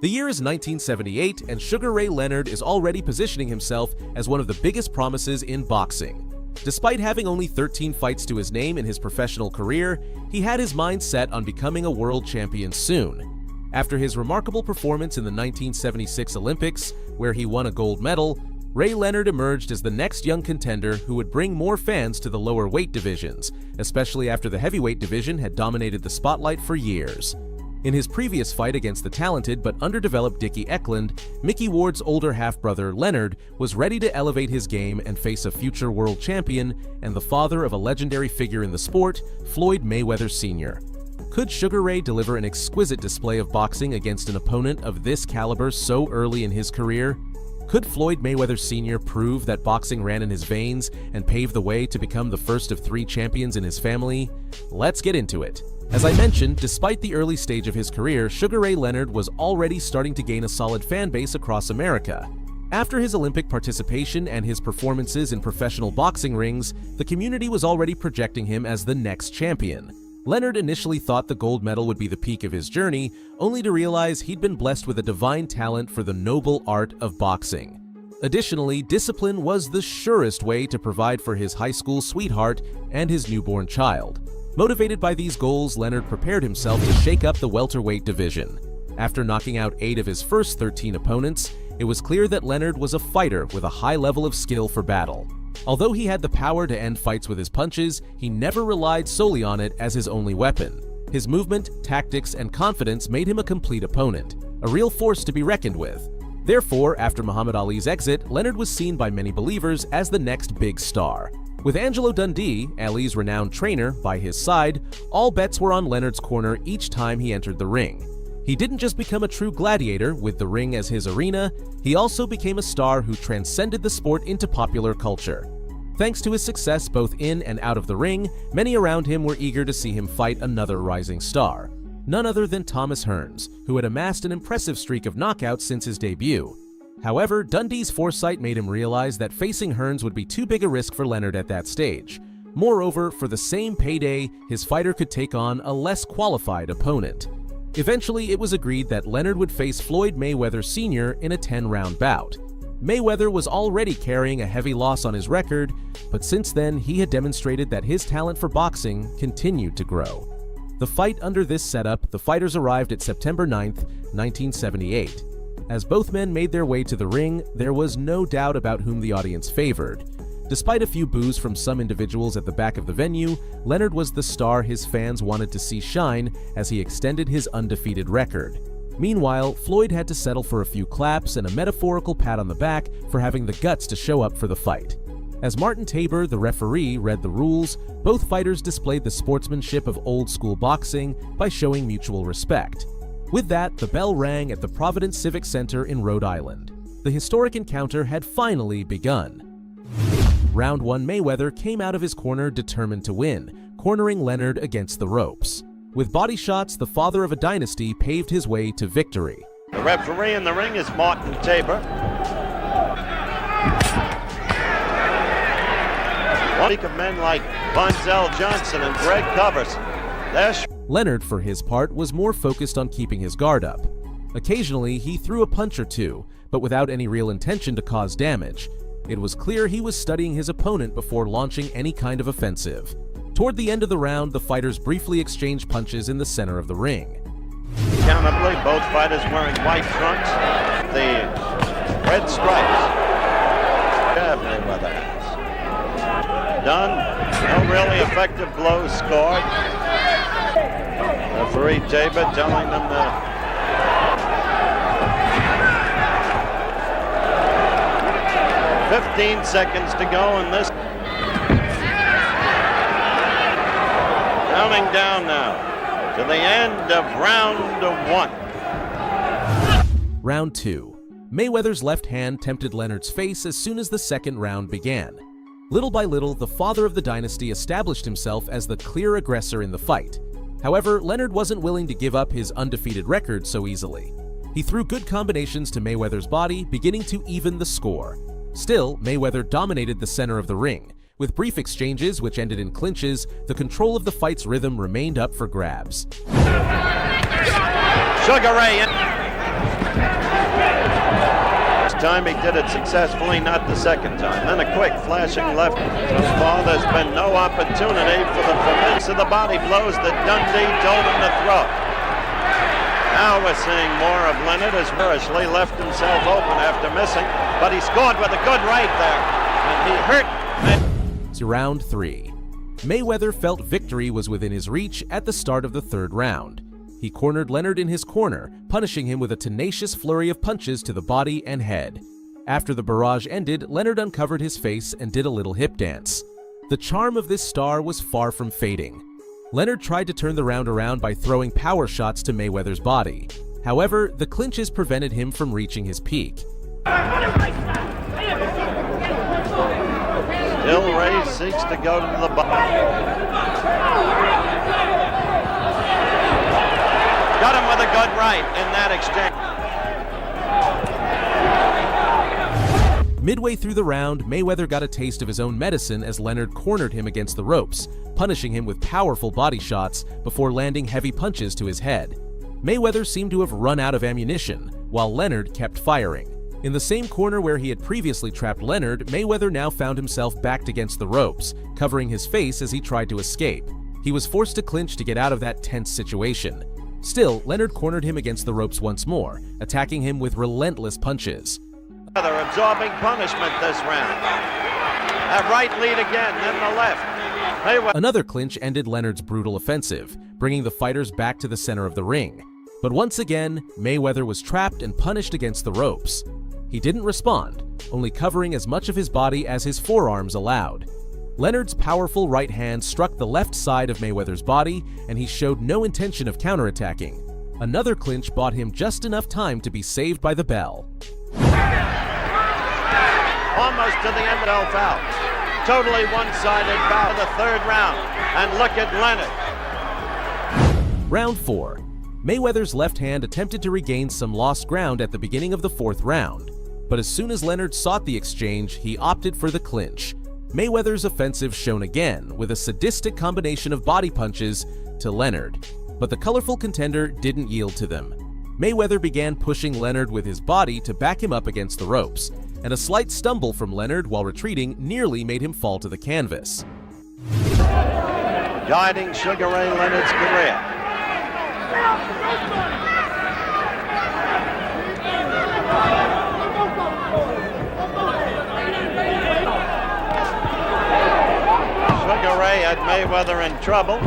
The year is 1978, and Sugar Ray Leonard is already positioning himself as one of the biggest promises in boxing. Despite having only 13 fights to his name in his professional career, he had his mind set on becoming a world champion soon. After his remarkable performance in the 1976 Olympics, where he won a gold medal, Ray Leonard emerged as the next young contender who would bring more fans to the lower weight divisions, especially after the heavyweight division had dominated the spotlight for years. In his previous fight against the talented but underdeveloped Dicky Eckland, Mickey Ward's older half-brother Leonard was ready to elevate his game and face a future world champion and the father of a legendary figure in the sport, Floyd Mayweather Senior. Could Sugar Ray deliver an exquisite display of boxing against an opponent of this caliber so early in his career? Could Floyd Mayweather Senior prove that boxing ran in his veins and pave the way to become the first of 3 champions in his family? Let's get into it. As I mentioned, despite the early stage of his career, Sugar Ray Leonard was already starting to gain a solid fan base across America. After his Olympic participation and his performances in professional boxing rings, the community was already projecting him as the next champion. Leonard initially thought the gold medal would be the peak of his journey, only to realize he'd been blessed with a divine talent for the noble art of boxing. Additionally, discipline was the surest way to provide for his high school sweetheart and his newborn child. Motivated by these goals, Leonard prepared himself to shake up the welterweight division. After knocking out 8 of his first 13 opponents, it was clear that Leonard was a fighter with a high level of skill for battle. Although he had the power to end fights with his punches, he never relied solely on it as his only weapon. His movement, tactics, and confidence made him a complete opponent, a real force to be reckoned with. Therefore, after Muhammad Ali's exit, Leonard was seen by many believers as the next big star. With Angelo Dundee, Ali's renowned trainer, by his side, all bets were on Leonard's corner each time he entered the ring. He didn't just become a true gladiator with the ring as his arena, he also became a star who transcended the sport into popular culture. Thanks to his success both in and out of the ring, many around him were eager to see him fight another rising star. None other than Thomas Hearns, who had amassed an impressive streak of knockouts since his debut. However, Dundee's foresight made him realize that facing Hearns would be too big a risk for Leonard at that stage. Moreover, for the same payday, his fighter could take on a less qualified opponent. Eventually, it was agreed that Leonard would face Floyd Mayweather Senior in a 10-round bout. Mayweather was already carrying a heavy loss on his record, but since then he had demonstrated that his talent for boxing continued to grow. The fight under this setup, the fighters arrived at September 9th, 1978. As both men made their way to the ring, there was no doubt about whom the audience favored. Despite a few boos from some individuals at the back of the venue, Leonard was the star his fans wanted to see shine as he extended his undefeated record. Meanwhile, Floyd had to settle for a few claps and a metaphorical pat on the back for having the guts to show up for the fight. As Martin Tabor, the referee, read the rules, both fighters displayed the sportsmanship of old-school boxing by showing mutual respect. With that, the bell rang at the Providence Civic Center in Rhode Island. The historic encounter had finally begun. Round 1, Mayweather came out of his corner determined to win, cornering Leonard against the ropes. With body shots, the father of a dynasty paved his way to victory. The referee in the ring is Martin Tabor. Speak of men like Bonzel Johnson and Greg Covers. Leonard, for his part, was more focused on keeping his guard up. Occasionally, he threw a punch or two, but without any real intention to cause damage. It was clear he was studying his opponent before launching any kind of offensive. Toward the end of the round, the fighters briefly exchanged punches in the center of the ring. Countably, both fighters wearing white trunks, the red stripes. Mayweather has. Done. No really effective blows scored. Referee Tabor telling them to 15 seconds to go in this. Counting down now to the end of round 1. Round 2. Mayweather's left hand tempted Leonard's face as soon as the second round began. Little by little, the father of the dynasty established himself as the clear aggressor in the fight. However, Leonard wasn't willing to give up his undefeated record so easily. He threw good combinations to Mayweather's body, beginning to even the score. Still, Mayweather dominated the center of the ring. With brief exchanges which ended in clinches, the control of the fight's rhythm remained up for grabs. Sugar Ray first time he did it successfully, not the second time. Then a quick flashing left. So far, there's been no opportunity for the familiar of the body blows that Dundee told him to throw. Now we're seeing more of Leonard as Lee left himself open after missing, but he scored with a good right there, and he hurt. To round 3. Mayweather felt victory was within his reach at the start of the third round. He cornered Leonard in his corner, punishing him with a tenacious flurry of punches to the body and head. After the barrage ended, Leonard uncovered his face and did a little hip dance. The charm of this star was far from fading. Leonard tried to turn the round around by throwing power shots to Mayweather's body. However, the clinches prevented him from reaching his peak. Still Ray seeks to go to the bottom. Got him with a good right in that exchange. Midway through the round, Mayweather got a taste of his own medicine as Leonard cornered him against the ropes, punishing him with powerful body shots before landing heavy punches to his head. Mayweather seemed to have run out of ammunition, while Leonard kept firing. In the same corner where he had previously trapped Leonard, Mayweather now found himself backed against the ropes, covering his face as he tried to escape. He was forced to clinch to get out of that tense situation. Still, Leonard cornered him against the ropes once more, attacking him with relentless punches. They're absorbing punishment this round. That right lead again, then the left. Another clinch ended Leonard's brutal offensive, bringing the fighters back to the center of the ring. But once again, Mayweather was trapped and punished against the ropes. He didn't respond, only covering as much of his body as his forearms allowed. Leonard's powerful right hand struck the left side of Mayweather's body, and he showed no intention of counterattacking. Another clinch bought him just enough time to be saved by the bell. Almost to the end of out. Totally one-sided bout of the third round. And look at Leonard. Round 4. Mayweather's left hand attempted to regain some lost ground at the beginning of the fourth round. But as soon as Leonard sought the exchange, he opted for the clinch. Mayweather's offensive shone again with a sadistic combination of body punches to Leonard. But the colorful contender didn't yield to them. Mayweather began pushing Leonard with his body to back him up against the ropes, and a slight stumble from Leonard while retreating nearly made him fall to the canvas. Guiding Sugar Ray Leonard's career. Sugar Ray had Mayweather in trouble.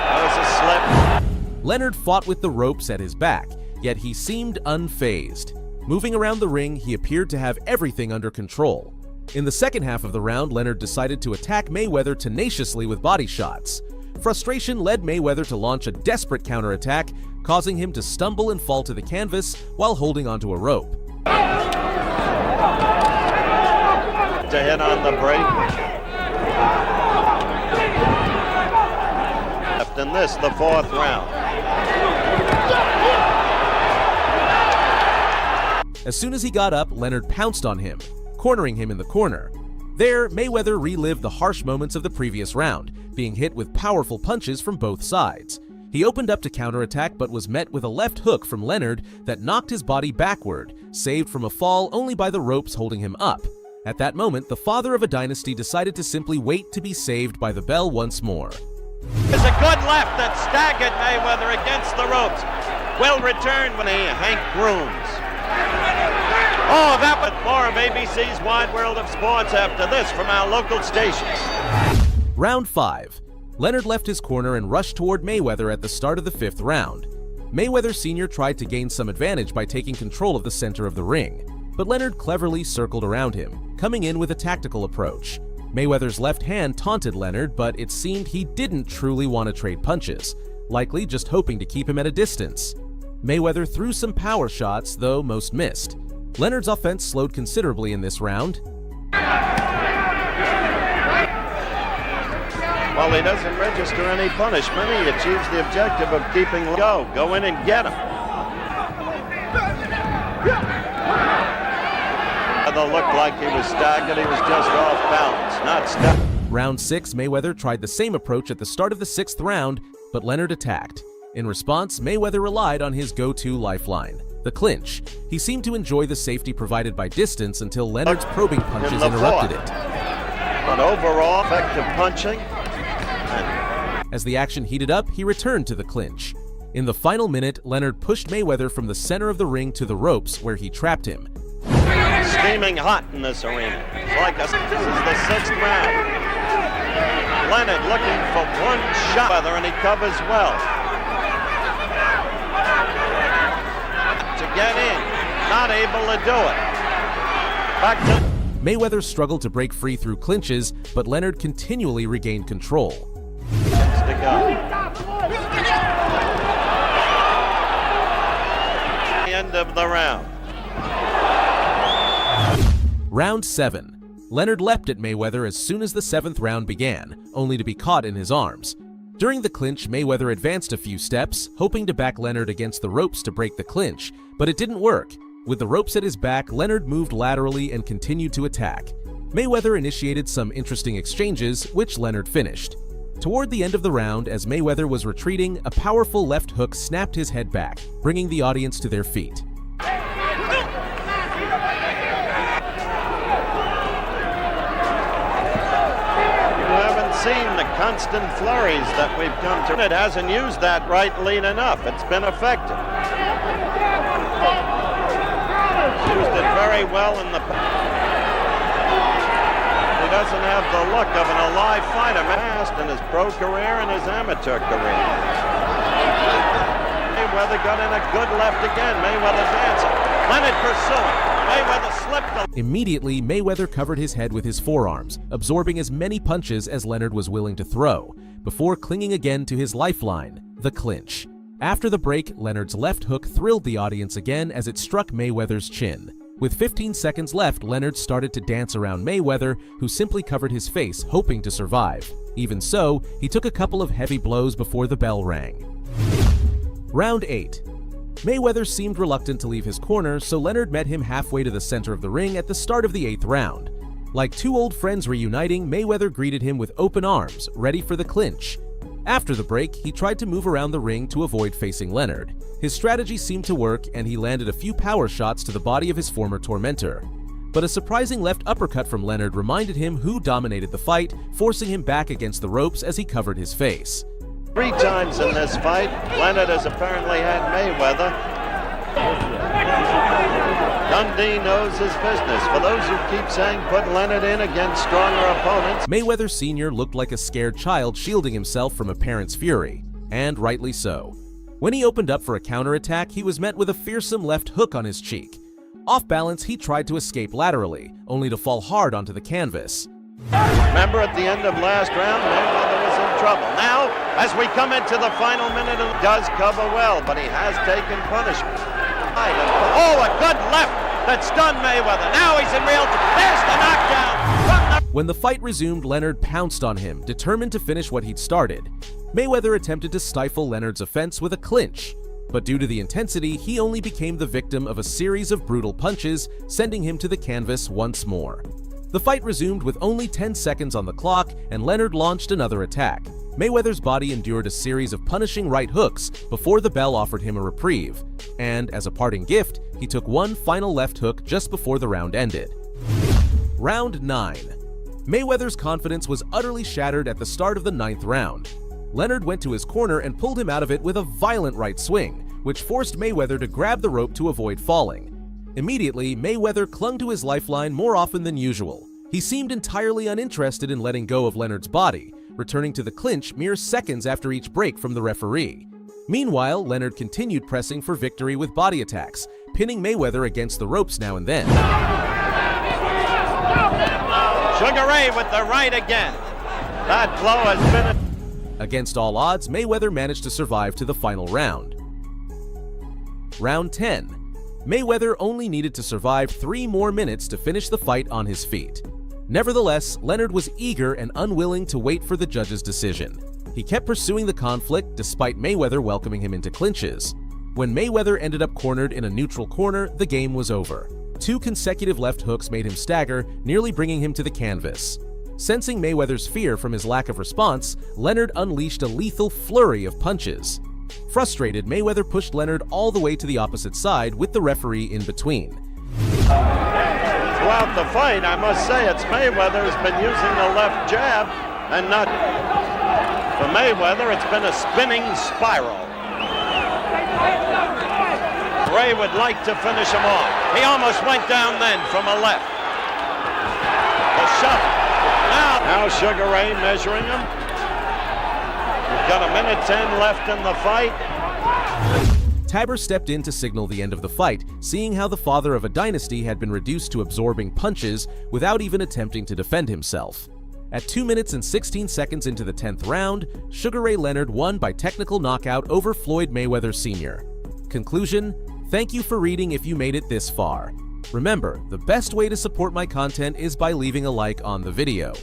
That was a slip. Leonard fought with the ropes at his back, yet he seemed unfazed. Moving around the ring, he appeared to have everything under control. In the second half of the round, Leonard decided to attack Mayweather tenaciously with body shots. Frustration led Mayweather to launch a desperate counterattack, causing him to stumble and fall to the canvas while holding onto a rope. To hit on the break. Left in this, the fourth round. As soon as he got up, Leonard pounced on him, cornering him in the corner. There, Mayweather relived the harsh moments of the previous round, being hit with powerful punches from both sides. He opened up to counterattack but was met with a left hook from Leonard that knocked his body backward, saved from a fall only by the ropes holding him up. At that moment, the father of a dynasty decided to simply wait to be saved by the bell once more. There's a good left that staggered Mayweather against the ropes. Will return when Hank Grooms. Oh, that was more of ABC's Wide World of Sports after this from our local stations. Round 5. Leonard left his corner and rushed toward Mayweather at the start of the fifth round. Mayweather Senior tried to gain some advantage by taking control of the center of the ring, but Leonard cleverly circled around him, coming in with a tactical approach. Mayweather's left hand taunted Leonard, but it seemed he didn't truly want to trade punches, likely just hoping to keep him at a distance. Mayweather threw some power shots, though most missed. Leonard's offense slowed considerably in this round. While he doesn't register any punishment, he achieves the objective of keeping go. Go in and get him. It looked like he was staggered. He was just off balance, not stuck. Round 6, Mayweather tried the same approach at the start of the sixth round, but Leonard attacked. In response, Mayweather relied on his go-to lifeline. The clinch. He seemed to enjoy the safety provided by distance until Leonard's probing punches the interrupted fourth. it. But overall, effective punching. As the action heated up, he returned to the clinch. In the final minute, Leonard pushed Mayweather from the center of the ring to the ropes, where he trapped him. Steaming hot in this arena. It's like this is the 6th round. Leonard looking for one shot, and he covers well. To get in, not able to do it. Back to Mayweather struggled to break free through clinches, but Leonard continually regained control. to go. The end of the round. Round 7. Leonard leapt at Mayweather as soon as the 7th round began, only to be caught in his arms. During the clinch, Mayweather advanced a few steps, hoping to back Leonard against the ropes to break the clinch, but it didn't work. With the ropes at his back, Leonard moved laterally and continued to attack. Mayweather initiated some interesting exchanges, which Leonard finished. Toward the end of the round, as Mayweather was retreating, a powerful left hook snapped his head back, bringing the audience to their feet. Seen the constant flurries that we've come to. It hasn't used that right lead enough. It's been effective. Used it very well in the He doesn't have the look of an alive fighter past in his pro career and his amateur career. Mayweather got in a good left again. Mayweather dancing. Leonard pursuing. Mayweather slipped. Immediately, Mayweather covered his head with his forearms, absorbing as many punches as Leonard was willing to throw, before clinging again to his lifeline, the clinch. After the break, Leonard's left hook thrilled the audience again as it struck Mayweather's chin. With 15 seconds left, Leonard started to dance around Mayweather, who simply covered his face, hoping to survive. Even so, he took a couple of heavy blows before the bell rang. Round 8. Mayweather seemed reluctant to leave his corner, so Leonard met him halfway to the center of the ring at the start of the 8th round. Like two old friends reuniting, Mayweather greeted him with open arms, ready for the clinch. After the break, he tried to move around the ring to avoid facing Leonard. His strategy seemed to work, and he landed a few power shots to the body of his former tormentor. But a surprising left uppercut from Leonard reminded him who dominated the fight, forcing him back against the ropes as he covered his face. 3 times in this fight, Leonard has apparently had Mayweather. Dundee knows his business. For those who keep saying put Leonard in against stronger opponents. Mayweather Senior looked like a scared child shielding himself from a parent's fury, and rightly so. When he opened up for a counterattack, he was met with a fearsome left hook on his cheek. Off balance, he tried to escape laterally, only to fall hard onto the canvas. Remember at the end of last round, Mayweather was in trouble. Now, as we come into the final minute, he does cover well, but he has taken punishment. Oh, a good left that stunned Mayweather. Now he's in real. There's the knockdown. When the fight resumed, Leonard pounced on him, determined to finish what he'd started. Mayweather attempted to stifle Leonard's offense with a clinch, but due to the intensity, he only became the victim of a series of brutal punches, sending him to the canvas once more. The fight resumed with only 10 seconds on the clock, and Leonard launched another attack. Mayweather's body endured a series of punishing right hooks before the bell offered him a reprieve, and as a parting gift, he took one final left hook just before the round ended. Round 9. Mayweather's confidence was utterly shattered at the start of the 9th round. Leonard went to his corner and pulled him out of it with a violent right swing, which forced Mayweather to grab the rope to avoid falling. Immediately, Mayweather clung to his lifeline more often than usual. He seemed entirely uninterested in letting go of Leonard's body, returning to the clinch mere seconds after each break from the referee. Meanwhile, Leonard continued pressing for victory with body attacks, pinning Mayweather against the ropes now and then. Sugar Ray with the right again. That blow has been... Against all odds, Mayweather managed to survive to the final round. Round 10. Mayweather only needed to survive 3 more minutes to finish the fight on his feet. Nevertheless, Leonard was eager and unwilling to wait for the judge's decision. He kept pursuing the conflict despite Mayweather welcoming him into clinches. When Mayweather ended up cornered in a neutral corner, the game was over. 2 consecutive left hooks made him stagger, nearly bringing him to the canvas. Sensing Mayweather's fear from his lack of response, Leonard unleashed a lethal flurry of punches. Frustrated, Mayweather pushed Leonard all the way to the opposite side with the referee in between. Throughout the fight, I must say, it's Mayweather who's been using the left jab, and not for Mayweather, it's been a spinning spiral. Ray would like to finish him off. He almost went down then from a left. The shot. Now Sugar Ray measuring him. We've got 1:10 left in the fight. Tabor stepped in to signal the end of the fight, seeing how the father of a dynasty had been reduced to absorbing punches without even attempting to defend himself. At 2 minutes and 16 seconds into the 10th round, Sugar Ray Leonard won by technical knockout over Floyd Mayweather Senior. Conclusion: thank you for reading if you made it this far. Remember, the best way to support my content is by leaving a like on the video.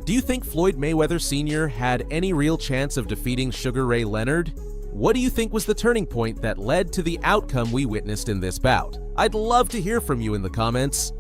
Do you think Floyd Mayweather Senior had any real chance of defeating Sugar Ray Leonard? What do you think was the turning point that led to the outcome we witnessed in this bout? I'd love to hear from you in the comments.